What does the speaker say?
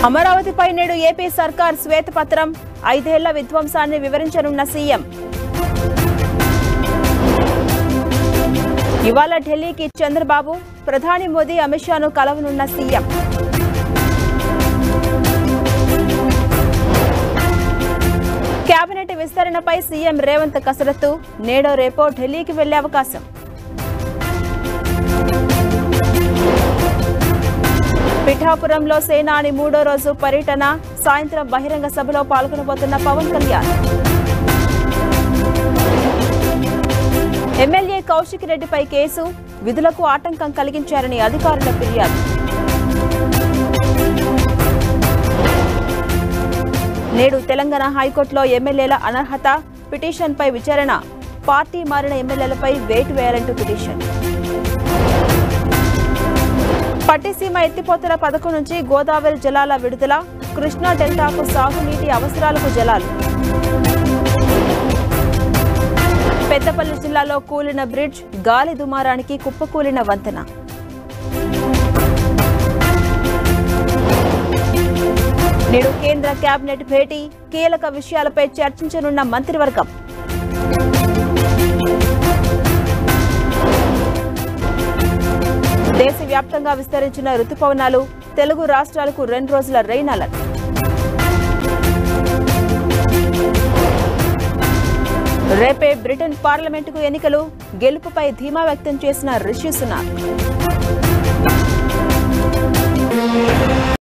అమరావతిపై నేడు ఏపీ సర్కార్ శ్వేతపత్రం 5 ఏళ్ల విధ్వంసాన్ని వివరించనున్న సీఎం. ఇవాళ ఢిల్లీకి చంద్రబాబు, ప్రధాని మోదీ, అమిత్ షాను కలవనున్న సీఎం. కేబినెట్ విస్తరణపై సీఎం రేవంత్ కసరత్తు, నేడో రేపో ఢిల్లీకి వెళ్లే అవకాశం. పిఠాపురంలో సేనాని 3వ రోజు పర్యటన, సాయంత్రం బహిరంగ సభలో పాల్గొనబోతున్న పవన్ కళ్యాణ్. ఎమ్మెల్యే కౌశిక్ రెడ్డిపై కేసు, విధులకు ఆటంకం కలిగించారని అధికారుల ఫిర్యాదు. నేడు తెలంగాణ హైకోర్టులో ఎమ్మెల్యేల అనర్హత పిటిషన్పై విచారణ, పార్టీ మారిన ఎమ్మెల్యేలపై వేటు వేయాలంటూ పిటిషన్. పట్టిసీమ ఎత్తిపోతల పథకం నుంచి గోదావరి జలాల విడుదల, కృష్ణా డెల్టాకు సాగునీటి అవసరాలకు జలాలు. పెద్దపల్లి జిల్లాలో కూలిన బ్రిడ్జ్, గాలి దుమారానికి కుప్పకూలిన వంతెన. నేడు కేంద్ర కేబినెట్ భేటీ, కీలక విషయాలపై చర్చించనున్న మంత్రివర్గం. దేశవ్యాప్తంగా విస్తరించిన రుతుపవనాలు, తెలుగు రాష్ట్రాలకు 2 రోజుల రెయిన్ అలర్ట్. రేపే బ్రిటన్ పార్లమెంటుకు ఎన్నికలు, గెలుపుపై ధీమా వ్యక్తం చేసిన రిషి సునాక్.